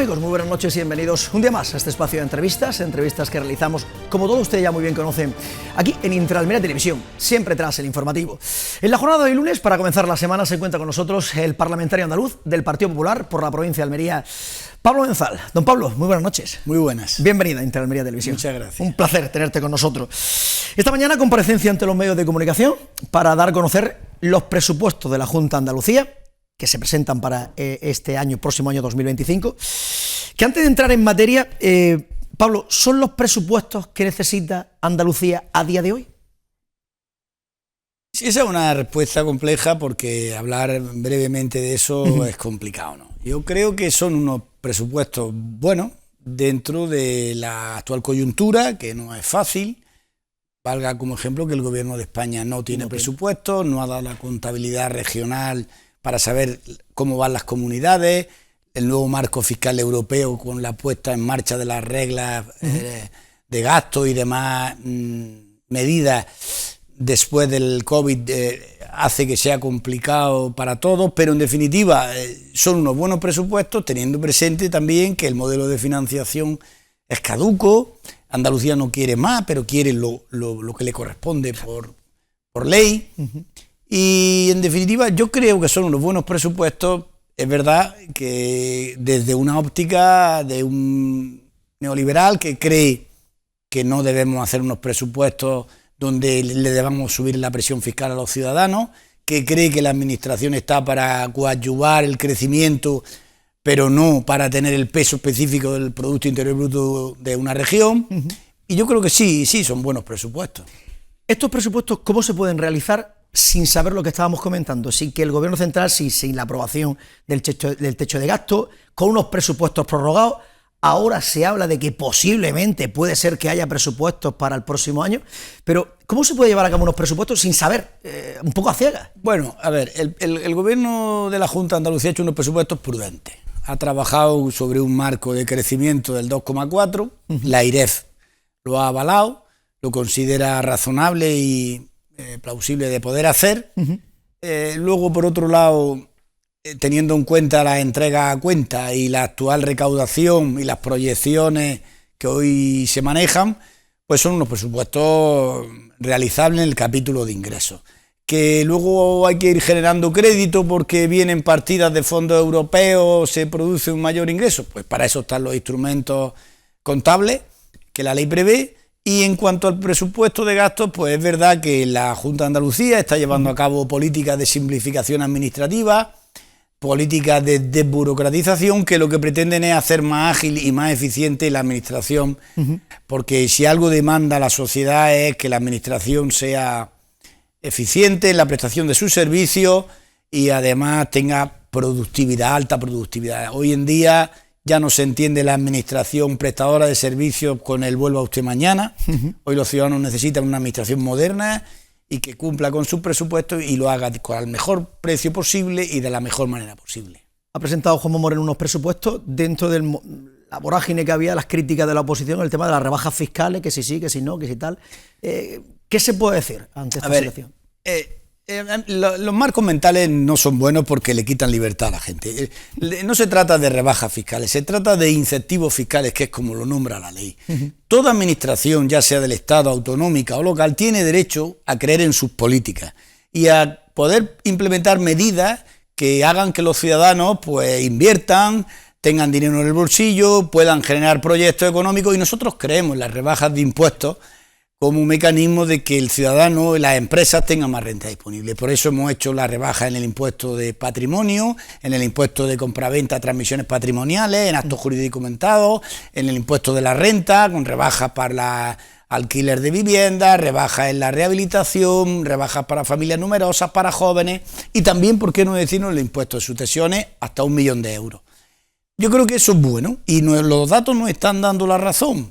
amigos? Muy buenas noches y bienvenidos un día más a este espacio de entrevistas que realizamos, como todos ustedes ya muy bien conocen, aquí en Interalmería Televisión, siempre tras el informativo. En la jornada de hoy lunes, para comenzar la semana, se encuentra con nosotros el parlamentario andaluz del Partido Popular por la provincia de Almería, Pablo Benzal. Don Pablo, muy buenas noches. Muy buenas. Bienvenida a Interalmería Televisión. Muchas gracias. Un placer tenerte con nosotros. Esta mañana comparecencia ante los medios de comunicación para dar a conocer los presupuestos de la Junta de Andalucía, que se presentan para este año, próximo año 2025, que antes de entrar en materia, Pablo, ¿son los presupuestos que necesita Andalucía a día de hoy? Sí, esa es una respuesta compleja porque hablar brevemente de eso es complicado, ¿no? Yo creo que son unos presupuestos buenos dentro de la actual coyuntura, que no es fácil. Valga como ejemplo que el gobierno de España no tiene presupuestos, no ha dado la contabilidad regional para saber cómo van las comunidades, el nuevo marco fiscal europeo con la puesta en marcha de las reglas de gasto y demás medidas después del COVID hace que sea complicado para todos, pero en definitiva son unos buenos presupuestos, teniendo presente también que el modelo de financiación es caduco. Andalucía no quiere más, pero quiere lo que le corresponde por ley. Y en definitiva yo creo que son unos buenos presupuestos. Es verdad que desde una óptica de un neoliberal que cree que no debemos hacer unos presupuestos donde le debamos subir la presión fiscal a los ciudadanos, que cree que la administración está para coadyuvar el crecimiento, pero no para tener el peso específico del Producto Interior Bruto de una región. Y yo creo que sí, son buenos presupuestos. ¿Estos presupuestos cómo se pueden realizar sin saber lo que estábamos comentando? Sin que el Gobierno Central, sin la aprobación del techo de gasto, con unos presupuestos prorrogados. Ahora se habla de que posiblemente puede ser que haya presupuestos para el próximo año, pero ¿cómo se puede llevar a cabo unos presupuestos sin saber, un poco a ciegas? Bueno, a ver, el Gobierno de la Junta de Andalucía ha hecho unos presupuestos prudentes. Ha trabajado sobre un marco de crecimiento del 2,4, la IREF lo ha avalado, lo considera razonable y plausible de poder hacer. Luego, por otro lado, teniendo en cuenta la entrega a cuenta y la actual recaudación y las proyecciones que hoy se manejan, pues son unos presupuestos realizables en el capítulo de ingresos. Que luego hay que ir generando crédito porque vienen partidas de fondos europeos, se produce un mayor ingreso, pues para eso están los instrumentos contables que la ley prevé. Y en cuanto al presupuesto de gastos, pues es verdad que la Junta de Andalucía está llevando a cabo políticas de simplificación administrativa, políticas de desburocratización, que lo que pretenden es hacer más ágil y más eficiente la administración, porque si algo demanda la sociedad es que la administración sea eficiente en la prestación de sus servicios y además tenga productividad, alta productividad. Hoy en día ya no se entiende la administración prestadora de servicios con el vuelva usted mañana. Hoy los ciudadanos necesitan una administración moderna y que cumpla con sus presupuestos y lo haga con el mejor precio posible y de la mejor manera posible. Ha presentado Juanma Moreno unos presupuestos dentro de la vorágine que había, las críticas de la oposición, el tema de las rebajas fiscales, que si sí, que si no, que si tal. ¿Qué se puede decir ante esta situación? Los marcos mentales no son buenos porque le quitan libertad a la gente. No se trata de rebajas fiscales, se trata de incentivos fiscales, que es como lo nombra la ley. Toda administración, ya sea del Estado, autonómica o local, tiene derecho a creer en sus políticas y a poder implementar medidas que hagan que los ciudadanos pues inviertan, tengan dinero en el bolsillo, puedan generar proyectos económicos, y nosotros creemos en las rebajas de impuestos como un mecanismo de que el ciudadano y las empresas tengan más renta disponible. Por eso hemos hecho la rebaja en el impuesto de patrimonio, en el impuesto de compraventa, transmisiones patrimoniales, en actos jurídicos documentados, en el impuesto de la renta, con rebajas para alquiler de vivienda, rebajas en la rehabilitación, rebajas para familias numerosas, para jóvenes, y también, ¿por qué no decirlo?, el impuesto de sucesiones hasta 1 millón de euros. Yo creo que eso es bueno y los datos nos están dando la razón.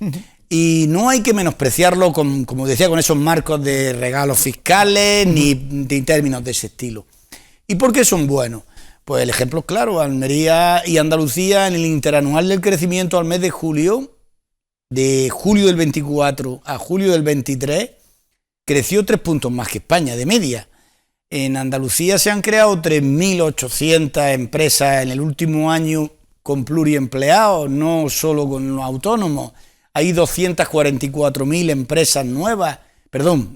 Y no hay que menospreciarlo, como decía, con esos marcos de regalos fiscales ni de términos de ese estilo. ¿Y por qué son buenos? Pues el ejemplo es claro: Almería y Andalucía en el interanual del crecimiento al mes de julio del 24 a julio del 23, creció 3 puntos más que España, de media. En Andalucía se han creado 3.800 empresas en el último año con pluriempleados, no solo con los autónomos. Hay 244.000 empresas nuevas,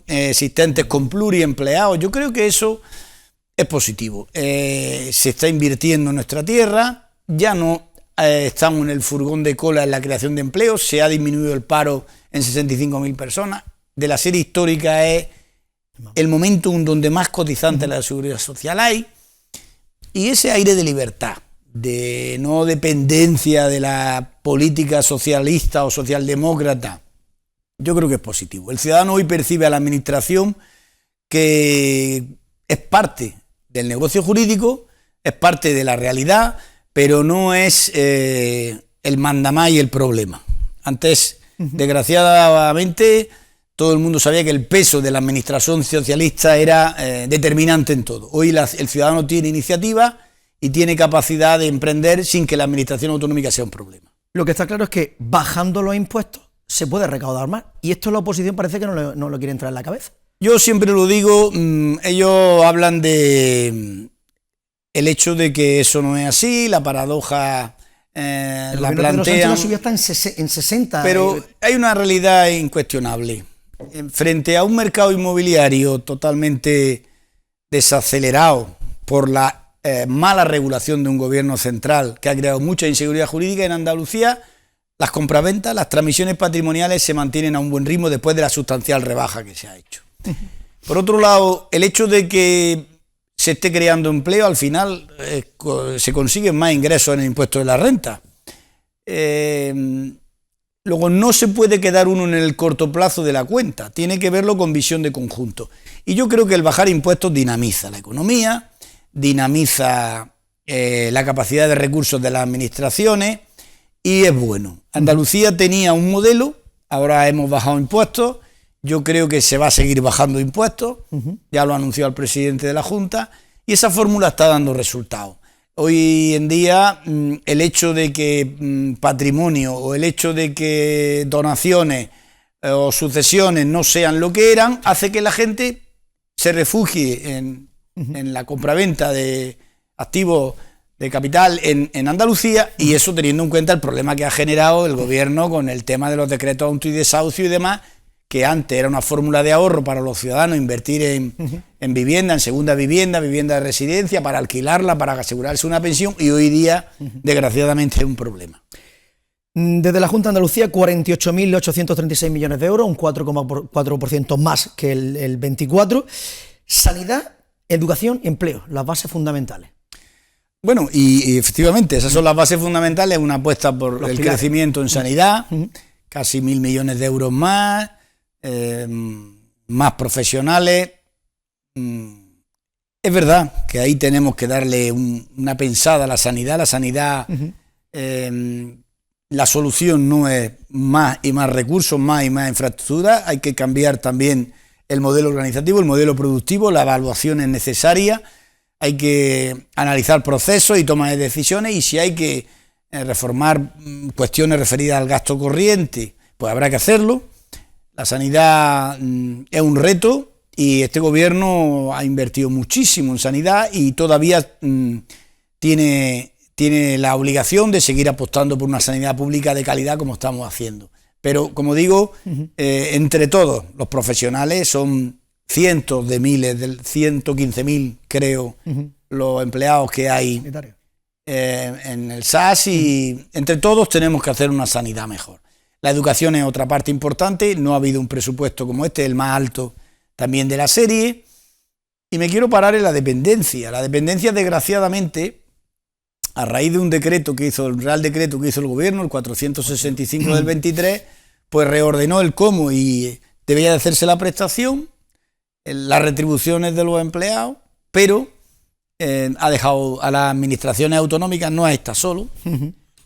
existentes con pluriempleados. Yo creo que eso es positivo. Se está invirtiendo en nuestra tierra, ya no estamos en el furgón de cola en la creación de empleos, se ha disminuido el paro en 65.000 personas. De la serie histórica es el momento donde más cotizantes de la seguridad social hay, y ese aire de libertad, de no dependencia de la política socialista o socialdemócrata, yo creo que es positivo. El ciudadano hoy percibe a la administración que es parte del negocio jurídico, es parte de la realidad, pero no es el mandamás y el problema. Antes, desgraciadamente, todo el mundo sabía que el peso de la administración socialista era determinante en todo. Hoy el ciudadano tiene iniciativa y tiene capacidad de emprender sin que la administración autonómica sea un problema. Lo que está claro es que bajando los impuestos se puede recaudar más, y esto la oposición parece que no lo quiere entrar en la cabeza. Yo siempre lo digo, ellos hablan de el hecho de que eso no es así, la paradoja la plantean. La subió hasta en 60. Pero hay una realidad incuestionable. Frente a un mercado inmobiliario totalmente desacelerado por la mala regulación de un gobierno central que ha creado mucha inseguridad jurídica en Andalucía, las compraventas, las transmisiones patrimoniales se mantienen a un buen ritmo después de la sustancial rebaja que se ha hecho. Por otro lado, el hecho de que se esté creando empleo, al final se consiguen más ingresos en el impuesto de la renta. Luego, no se puede quedar uno en el corto plazo de la cuenta, tiene que verlo con visión de conjunto. Y yo creo que el bajar impuestos dinamiza la economía, dinamiza la capacidad de recursos de las administraciones, y es bueno. Andalucía tenía un modelo, ahora hemos bajado impuestos, yo creo que se va a seguir bajando impuestos, ya lo anunció el presidente de la Junta, y esa fórmula está dando resultados. Hoy en día el hecho de que patrimonio o el hecho de que donaciones o sucesiones no sean lo que eran, hace que la gente se refugie en la compraventa de activos de capital en Andalucía, y eso teniendo en cuenta el problema que ha generado el gobierno con el tema de los decretos auto y desahucio y demás, que antes era una fórmula de ahorro para los ciudadanos, invertir en vivienda, en segunda vivienda, vivienda de residencia, para alquilarla, para asegurarse una pensión, y hoy día, desgraciadamente, es un problema. Desde la Junta de Andalucía, 48.836 millones de euros, un 4,4% más que el 24. Sanidad, educación y empleo, las bases fundamentales. Bueno, y efectivamente, esas son las bases fundamentales, una apuesta por el crecimiento en sanidad, casi 1.000 millones de euros más, más profesionales. Es verdad que ahí tenemos que darle una pensada a la sanidad. La sanidad, la solución no es más y más recursos, más y más infraestructura. Hay que cambiar también el modelo organizativo, el modelo productivo, la evaluación es necesaria. Hay que analizar procesos y toma de decisiones, y si hay que reformar cuestiones referidas al gasto corriente, pues habrá que hacerlo. La sanidad es un reto, y este gobierno ha invertido muchísimo en sanidad y todavía tiene la obligación de seguir apostando por una sanidad pública de calidad, como estamos haciendo. Pero, como digo, entre todos los profesionales, son cientos de miles, 115.000 creo, los empleados que hay en el SAS, y entre todos tenemos que hacer una sanidad mejor. La educación es otra parte importante, no ha habido un presupuesto como este, el más alto también de la serie, y me quiero parar en la dependencia. La dependencia, desgraciadamente, a raíz de un decreto que hizo, el Real Decreto que hizo el gobierno, el 465 del 23, pues reordenó el cómo y debía de hacerse la prestación, las retribuciones de los empleados, pero ha dejado a las administraciones autonómicas, no a estas solo,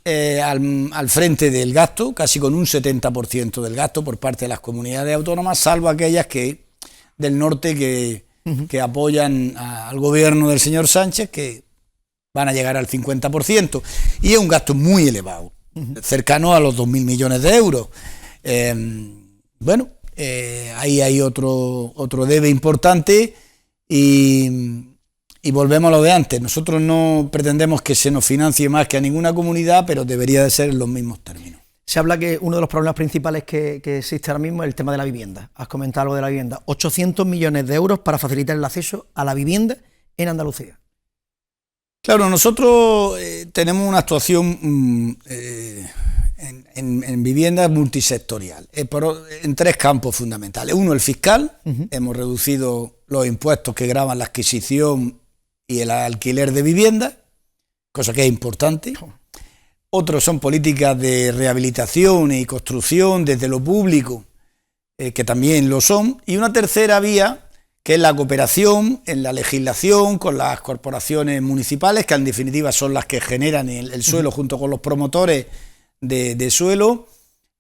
al frente del gasto, casi con un 70% del gasto por parte de las comunidades autónomas, salvo aquellas del norte que apoyan al gobierno del señor Sánchez, que van a llegar al 50%, y es un gasto muy elevado, cercano a los 2.000 millones de euros. Ahí hay otro debe importante, y Y volvemos a lo de antes. Nosotros no pretendemos que se nos financie más que a ninguna comunidad, pero debería de ser en los mismos términos. Se habla que uno de los problemas principales que existe ahora mismo es el tema de la vivienda. Has comentado algo de la vivienda. 800 millones de euros para facilitar el acceso a la vivienda en Andalucía. Claro, nosotros tenemos una actuación en vivienda multisectorial, en 3 campos fundamentales. Uno, el fiscal. Hemos reducido los impuestos que gravan la adquisición y el alquiler de vivienda, cosa que es importante. Otros son políticas de rehabilitación y construcción desde lo público, que también lo son. Y una tercera vía, que es la cooperación en la legislación con las corporaciones municipales, que en definitiva son las que generan el suelo junto con los promotores de suelo,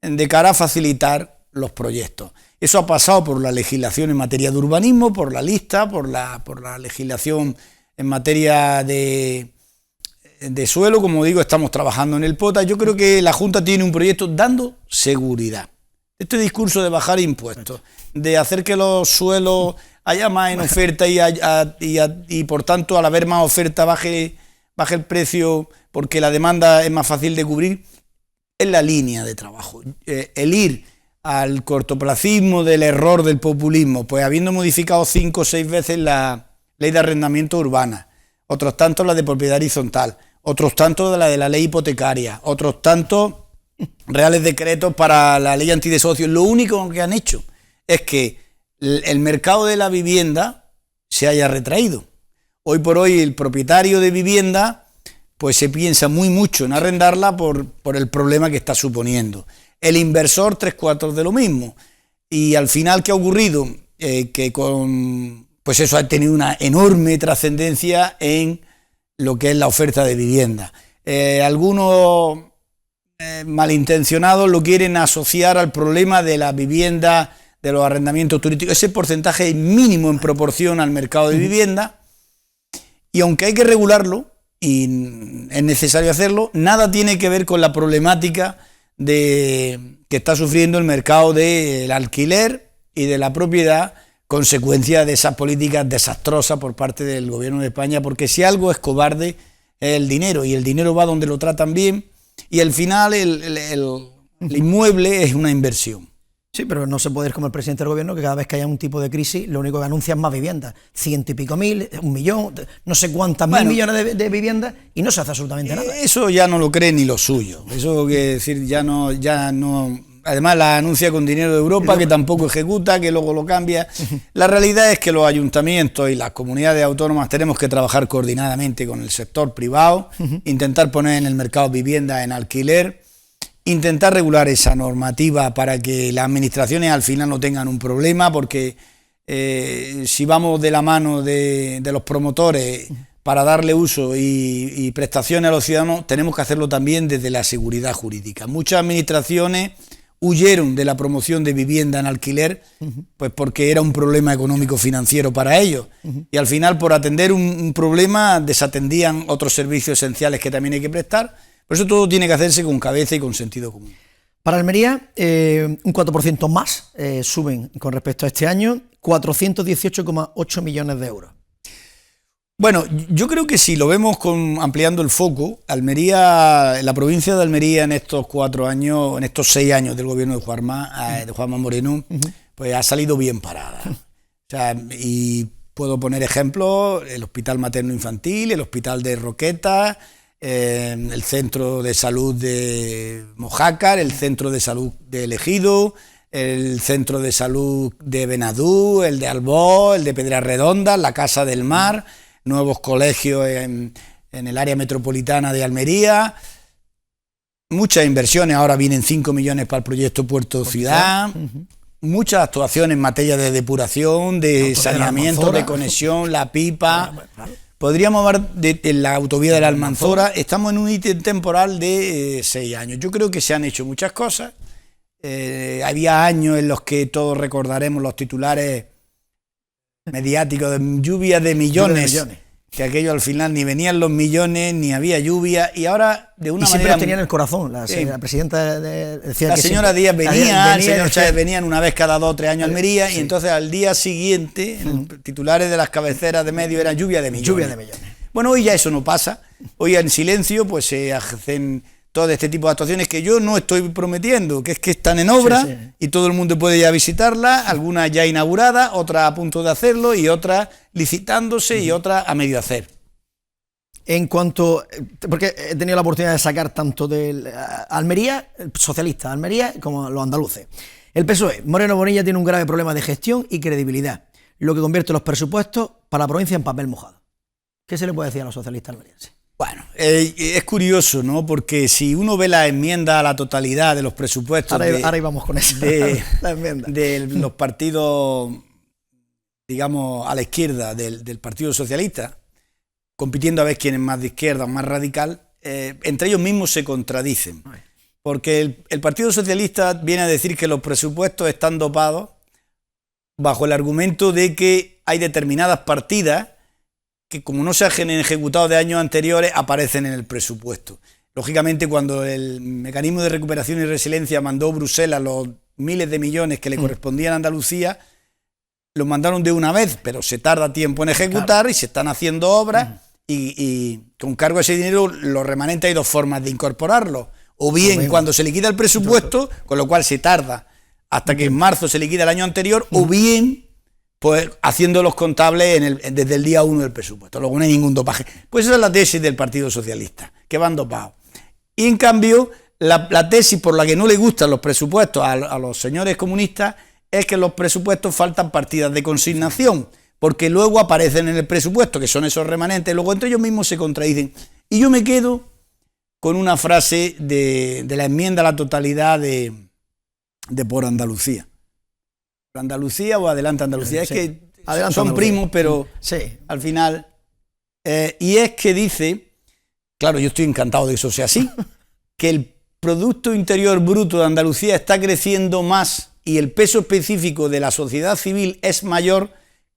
de cara a facilitar los proyectos. Eso ha pasado por la legislación en materia de urbanismo, por la lista, por la legislación en materia de suelo. Como digo, estamos trabajando en el POTA. Yo creo que la Junta tiene un proyecto dando seguridad. Este discurso de bajar impuestos, de hacer que los suelos haya más en oferta y por tanto, al haber más oferta baje el precio porque la demanda es más fácil de cubrir, es la línea de trabajo. El ir al cortoplacismo del error del populismo, pues habiendo modificado 5 o 6 veces la ley de arrendamiento urbana, otros tantos la de propiedad horizontal, otros tantos de la ley hipotecaria, otros tantos reales decretos para la ley antidesahucios. Lo único que han hecho es que el mercado de la vivienda se haya retraído. Hoy por hoy el propietario de vivienda pues se piensa mucho en arrendarla por el problema que está suponiendo. El inversor 3/4 de lo mismo. Y al final, ¿qué ha ocurrido? Pues eso ha tenido una enorme trascendencia en lo que es la oferta de vivienda. Algunos malintencionados lo quieren asociar al problema de la vivienda, de los arrendamientos turísticos. Ese porcentaje es mínimo en proporción al mercado de vivienda, y aunque hay que regularlo, y es necesario hacerlo, nada tiene que ver con la problemática que está sufriendo el mercado del alquiler y de la propiedad, consecuencia de esas políticas desastrosas por parte del gobierno de España, porque si algo es cobarde es el dinero, y el dinero va donde lo tratan bien, y al final el inmueble es una inversión. Sí, pero no se puede ir como el presidente del gobierno, que cada vez que haya un tipo de crisis, lo único que anuncia es más viviendas. 100 y pico mil, 1 millón, no sé cuántas mil millones de viviendas, y no se hace absolutamente nada. Eso ya no lo cree ni lo suyo. Eso quiere decir, ya no. Además la anuncia con dinero de Europa, que tampoco ejecuta, que luego lo cambia. La realidad es que los ayuntamientos y las comunidades autónomas tenemos que trabajar coordinadamente con el sector privado, intentar poner en el mercado vivienda en alquiler, intentar regular esa normativa para que las administraciones al final no tengan un problema, porque si vamos de la mano de los promotores para darle uso y prestaciones a los ciudadanos, tenemos que hacerlo también desde la seguridad jurídica. Muchas administraciones huyeron de la promoción de vivienda en alquiler, pues porque era un problema económico financiero para ellos, y al final, por atender un problema, desatendían otros servicios esenciales que también hay que prestar. Por eso todo tiene que hacerse con cabeza y con sentido común. Para Almería, un 4% más suben con respecto a este año, 418,8 millones de euros. Bueno, yo creo que si lo vemos ampliando el foco, Almería, la provincia de Almería en estos 4 años, en estos 6 años del gobierno de Juanma Moreno, pues ha salido bien parada. O sea, y puedo poner ejemplos: el Hospital Materno Infantil, el Hospital de Roquetas, el Centro de Salud de Mojácar, el Centro de Salud de El Ejido, el Centro de Salud de Benadú, el de Albó, el de Pedrasredonda, la Casa del Mar, nuevos colegios en el área metropolitana de Almería, muchas inversiones. Ahora vienen 5 millones para el proyecto Puerto Ciudad, muchas actuaciones en materia de depuración, de saneamiento, de conexión, la pipa. Podríamos hablar de la autovía de la Almanzora. Estamos en un ítem temporal de 6 años. Yo creo que se han hecho muchas cosas. Había años en los que todos recordaremos los titulares mediáticos de lluvias de millones que aquello al final ni venían los millones, ni había lluvia, y ahora de una y siempre manera... lo tenía en el corazón, la presidenta decía la que señora siempre, Díaz venía, el señor decía, Chávez venían una vez cada 2 o 3 años a Almería, sí. y entonces al día siguiente, titulares de las cabeceras de medio eran lluvia de millones. Lluvia de millones. Bueno, hoy ya eso no pasa, hoy en silencio pues se hacen todo este tipo de actuaciones que yo no estoy prometiendo, que es que están en obra, sí. y todo el mundo puede ir a visitarlas, algunas ya inauguradas, otras a punto de hacerlo, y otras licitándose, y otras a medio hacer. En cuanto, porque he tenido la oportunidad de sacar tanto del Almería, el socialista Almería, como los andaluces. El PSOE, Moreno Bonilla tiene un grave problema de gestión y credibilidad, lo que convierte los presupuestos para la provincia en papel mojado. ¿Qué se le puede decir a los socialistas almerienses? Bueno, es curioso, ¿no? Porque si uno ve la enmienda a la totalidad de los presupuestos... Ahora íbamos con eso, la enmienda. De los partidos, digamos, a la izquierda del Partido Socialista, compitiendo a ver quién es más de izquierda o más radical, entre ellos mismos se contradicen. Porque el Partido Socialista viene a decir que los presupuestos están dopados bajo el argumento de que hay determinadas partidas que, como no se han ejecutado de años anteriores, aparecen en el presupuesto. Lógicamente, cuando el Mecanismo de Recuperación y Resiliencia mandó a Bruselas los miles de millones que le correspondían a Andalucía, los mandaron de una vez, pero se tarda tiempo en ejecutar, y se están haciendo obras, y con cargo a ese dinero, los remanentes, hay 2 formas de incorporarlo. O bien cuando se liquida el presupuesto, con lo cual se tarda hasta que en marzo se liquida el año anterior, o bien pues haciendo los contables desde el día 1 del presupuesto. Luego no hay ningún dopaje. Pues esa es la tesis del Partido Socialista, que van dopados. Y en cambio, la tesis por la que no le gustan los presupuestos a los señores comunistas es que en los presupuestos faltan partidas de consignación, porque luego aparecen en el presupuesto, que son esos remanentes, luego entre ellos mismos se contradicen. Y yo me quedo con una frase de la enmienda a la totalidad de Por Andalucía. ¿Por Andalucía o Adelante Andalucía? Sí. Es que Adelante son Andalucía. primos, pero sí. Al final... y es que dice, claro, yo estoy encantado de que eso sea así, que el Producto Interior Bruto de Andalucía está creciendo más y el peso específico de la sociedad civil es mayor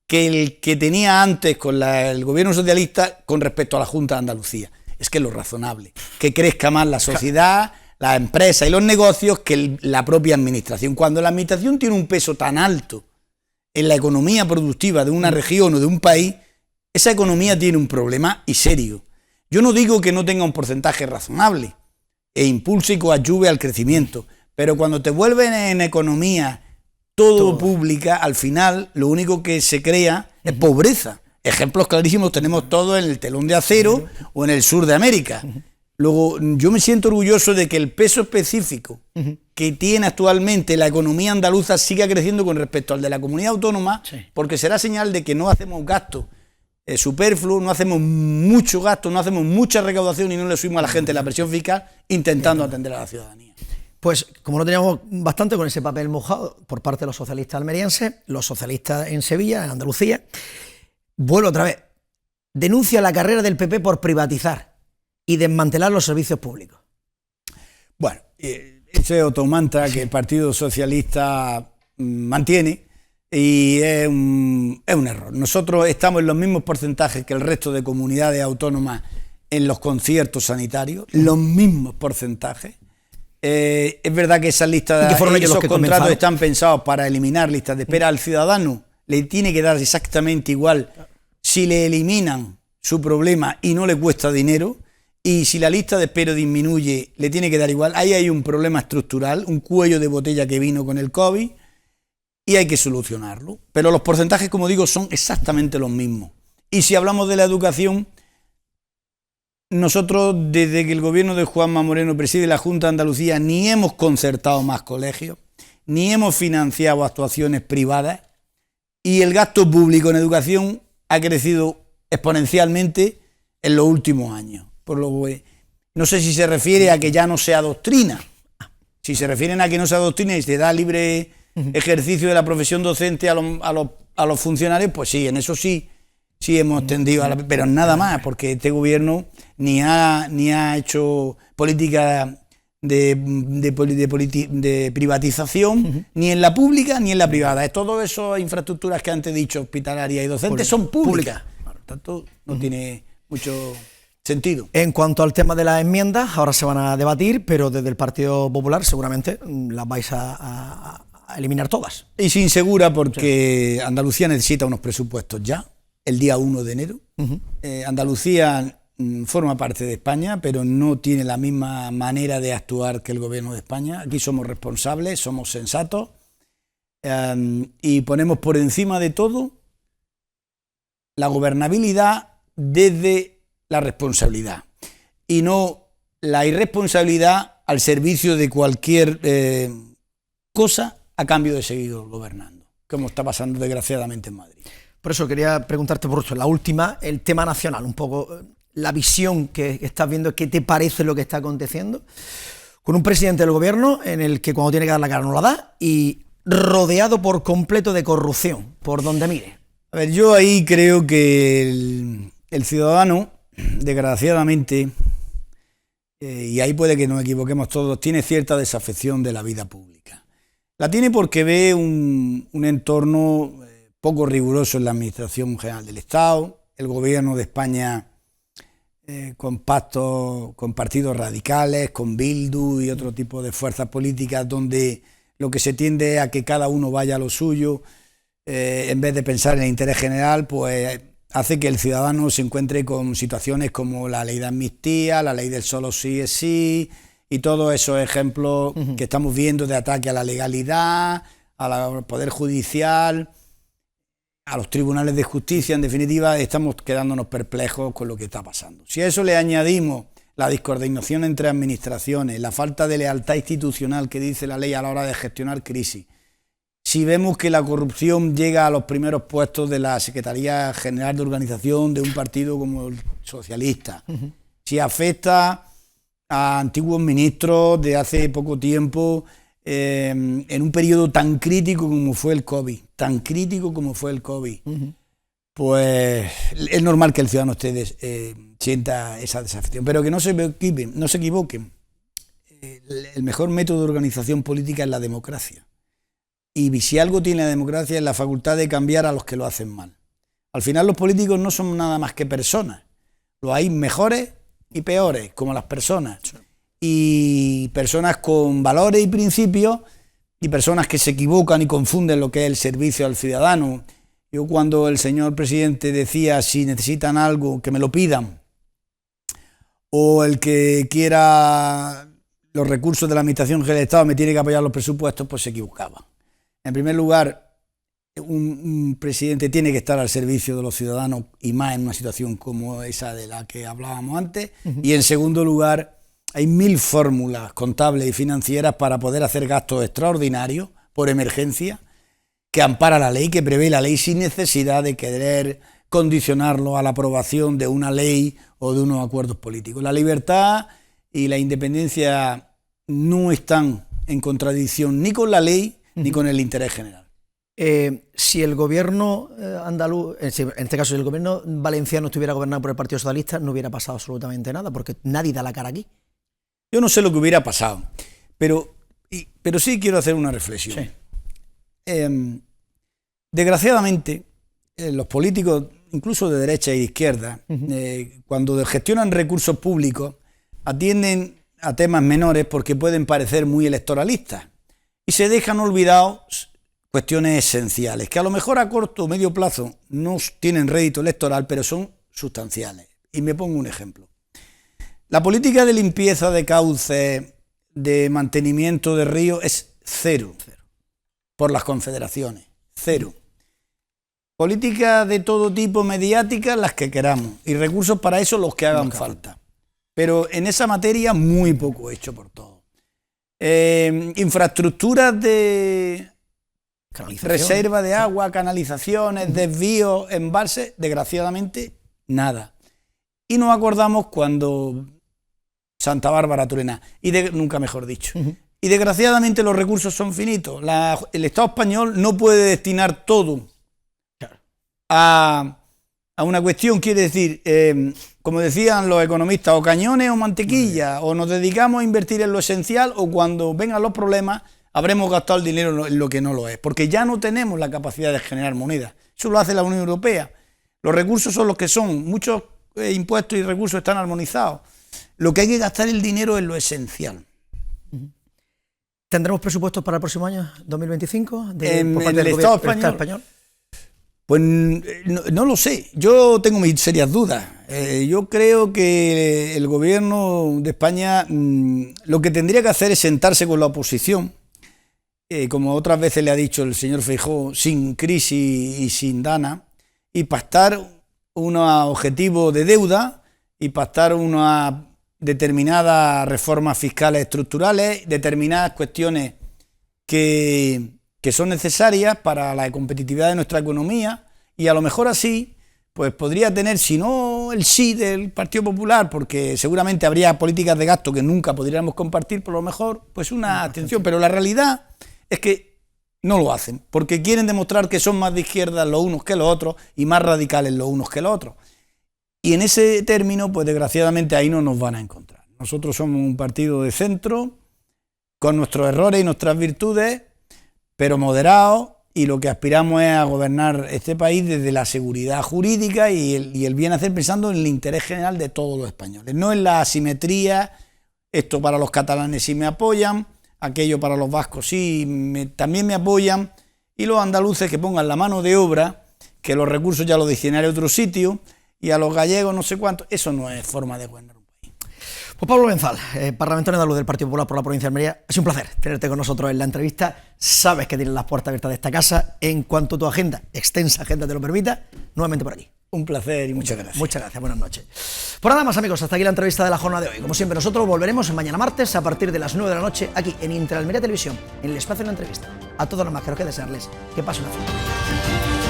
que el que tenía antes con el gobierno socialista con respecto a la Junta de Andalucía. Es que es lo razonable, que crezca más la sociedad, las empresas y los negocios que la propia administración. Cuando la administración tiene un peso tan alto en la economía productiva de una región o de un país, esa economía tiene un problema y serio. Yo no digo que no tenga un porcentaje razonable e impulse y coadyuve al crecimiento, pero cuando te vuelven en economía todo pública, al final lo único que se crea es pobreza. Ejemplos clarísimos tenemos todos en el telón de acero o en el sur de América. Luego, yo me siento orgulloso de que el peso específico que tiene actualmente la economía andaluza siga creciendo con respecto al de la comunidad autónoma, porque será señal de que no hacemos gasto superfluo, no hacemos mucho gasto, no hacemos mucha recaudación y no le subimos a la gente la presión fiscal intentando atender a la ciudadanía. Pues como no teníamos bastante con ese papel mojado por parte de los socialistas almerienses, los socialistas en Sevilla, en Andalucía, vuelvo otra vez, denuncia la carrera del PP por privatizar y desmantelar los servicios públicos. Bueno, ese es otro mantra que el Partido Socialista mantiene y es un error. Nosotros estamos en los mismos porcentajes que el resto de comunidades autónomas en los conciertos sanitarios, los mismos porcentajes. Es verdad que esas listas, esos contratos están pensados para eliminar listas de espera. Al ciudadano le tiene que dar exactamente igual si le eliminan su problema y no le cuesta dinero, y si la lista de espera disminuye le tiene que dar igual. Ahí hay un problema estructural, un cuello de botella que vino con el COVID y hay que solucionarlo. Pero los porcentajes, como digo, son exactamente los mismos. Y si hablamos de la educación, nosotros, desde que el gobierno de Juanma Moreno preside la Junta de Andalucía, ni hemos concertado más colegios, ni hemos financiado actuaciones privadas, y el gasto público en educación ha crecido exponencialmente en los últimos años. Por lo que no sé si se refiere a que ya no se adoctrina. Si se refieren a que no se adoctrina y se da libre ejercicio de la profesión docente a los funcionarios, pues sí, en eso sí hemos tendido, pero nada más, porque este gobierno ni ha hecho política de privatización, ni en la pública ni en la privada. Todas esas infraestructuras que antes he dicho, hospitalarias y docentes, son públicas. Por tanto, no tiene mucho sentido. En cuanto al tema de las enmiendas, ahora se van a debatir, pero desde el Partido Popular seguramente las vais a eliminar todas. Y sin segura porque Andalucía necesita unos presupuestos ya, el día 1 de enero. Andalucía forma parte de España, pero no tiene la misma manera de actuar que el gobierno de España. Aquí somos responsables, somos sensatos y ponemos por encima de todo la gobernabilidad desde la responsabilidad y no la irresponsabilidad al servicio de cualquier cosa a cambio de seguir gobernando, como está pasando desgraciadamente en Madrid. Por eso quería preguntarte por esto, la última, el tema nacional, un poco la visión que estás viendo, ¿qué te parece lo que está aconteciendo? Con un presidente del gobierno en el que cuando tiene que dar la cara no la da y rodeado por completo de corrupción, por donde mire. A ver, yo ahí creo que el ciudadano, desgraciadamente, y ahí puede que nos equivoquemos todos, tiene cierta desafección de la vida pública. La tiene porque ve un entorno poco riguroso en la Administración General del Estado, el gobierno de España con pactos con partidos radicales, con Bildu y otro tipo de fuerzas políticas donde lo que se tiende a que cada uno vaya a lo suyo, en vez de pensar en el interés general, pues hace que el ciudadano se encuentre con situaciones como la ley de amnistía, la ley del solo sí es sí, y todos esos ejemplos que estamos viendo de ataque a la legalidad, al poder judicial, a los tribunales de justicia. En definitiva, estamos quedándonos perplejos con lo que está pasando. Si a eso le añadimos la descoordinación entre administraciones, la falta de lealtad institucional que dice la ley a la hora de gestionar crisis, si vemos que la corrupción llega a los primeros puestos de la Secretaría General de Organización de un partido como el socialista, si afecta a antiguos ministros de hace poco tiempo, en un periodo tan crítico como fue el COVID, pues es normal que el ciudadano sienta esa desafección, pero que no se equivoquen. El mejor método de organización política es la democracia. Y si algo tiene la democracia es la facultad de cambiar a los que lo hacen mal. Al final los políticos no son nada más que personas. Los hay mejores y peores, como las personas. Y personas con valores y principios y personas que se equivocan y confunden lo que es el servicio al ciudadano. Yo cuando el señor presidente decía si necesitan algo que me lo pidan, o el que quiera los recursos de la Administración General del Estado me tiene que apoyar los presupuestos, pues se equivocaba. En primer lugar, un presidente tiene que estar al servicio de los ciudadanos y más en una situación como esa de la que hablábamos antes. Y en segundo lugar, hay 1000 fórmulas contables y financieras para poder hacer gastos extraordinarios por emergencia que ampara la ley, que prevé la ley sin necesidad de querer condicionarlo a la aprobación de una ley o de unos acuerdos políticos. La libertad y la independencia no están en contradicción ni con la ley ni con el interés general. Si el gobierno andaluz, en este caso si el gobierno valenciano estuviera gobernado por el Partido Socialista, no hubiera pasado absolutamente nada, porque nadie da la cara aquí. Yo no sé lo que hubiera pasado, pero sí quiero hacer una reflexión. Sí. Desgraciadamente, los políticos, incluso de derecha y de izquierda, cuando gestionan recursos públicos, atienden a temas menores porque pueden parecer muy electoralistas y se dejan olvidados cuestiones esenciales, que a lo mejor a corto o medio plazo no tienen rédito electoral, pero son sustanciales. Y me pongo un ejemplo. La política de limpieza de cauces, de mantenimiento de ríos es cero por las confederaciones, cero. Políticas de todo tipo mediáticas, las que queramos, y recursos para eso los que hagan falta. Pero en esa materia muy poco hecho por todos. Infraestructuras de reserva de agua, canalizaciones, desvíos, embalses, desgraciadamente nada. Y nos acordamos cuando Santa Bárbara Turena, nunca mejor dicho. Y desgraciadamente los recursos son finitos. El Estado español no puede destinar todo a una cuestión, quiere decir, como decían los economistas, o cañones o mantequilla, o nos dedicamos a invertir en lo esencial, o cuando vengan los problemas habremos gastado el dinero en lo que no lo es, porque ya no tenemos la capacidad de generar moneda. Eso lo hace la Unión Europea. Los recursos son los que son, muchos impuestos y recursos están armonizados. Lo que hay que gastar el dinero es lo esencial. ¿Tendremos presupuestos para el próximo año, 2025? ¿En el Estado español? Pues no lo sé, yo tengo mis serias dudas. Yo creo que el gobierno de España lo que tendría que hacer es sentarse con la oposición, como otras veces le ha dicho el señor Feijóo, sin crisis y sin dana, y pactar unos objetivos de deuda y pactar unas determinadas reformas fiscales estructurales, determinadas cuestiones que son necesarias para la competitividad de nuestra economía, y a lo mejor así pues podría tener, si no el sí del Partido Popular, porque seguramente habría políticas de gasto que nunca podríamos compartir, por lo mejor pues una abstención, pero la realidad es que no lo hacen, porque quieren demostrar que son más de izquierda los unos que los otros y más radicales los unos que los otros. Y en ese término, pues desgraciadamente ahí no nos van a encontrar. Nosotros somos un partido de centro, con nuestros errores y nuestras virtudes, pero moderados, y lo que aspiramos es a gobernar este país desde la seguridad jurídica y el bien hacer, pensando en el interés general de todos los españoles, no en la asimetría. Esto para los catalanes sí me apoyan, aquello para los vascos sí también me apoyan, y los andaluces que pongan la mano de obra, que los recursos ya los destinaré a otro sitio, y a los gallegos no sé cuánto. Eso no es forma de gobernar un país. Pues Pablo Benzal, parlamentario andaluz del Partido Popular por la provincia de Almería, ha sido un placer tenerte con nosotros en la entrevista. Sabes que tienes las puertas abiertas de esta casa en cuanto tu agenda, extensa agenda, te lo permita, nuevamente por aquí. Un placer y muchas gracias. Muchas gracias, buenas noches. Por nada más, amigos, hasta aquí la entrevista de la jornada de hoy. Como siempre, nosotros volveremos mañana martes a partir de las 9 de la noche aquí en Interalmería Televisión, en el espacio de la entrevista. A todos los más que nos queda desearles que pasen una feliz noche.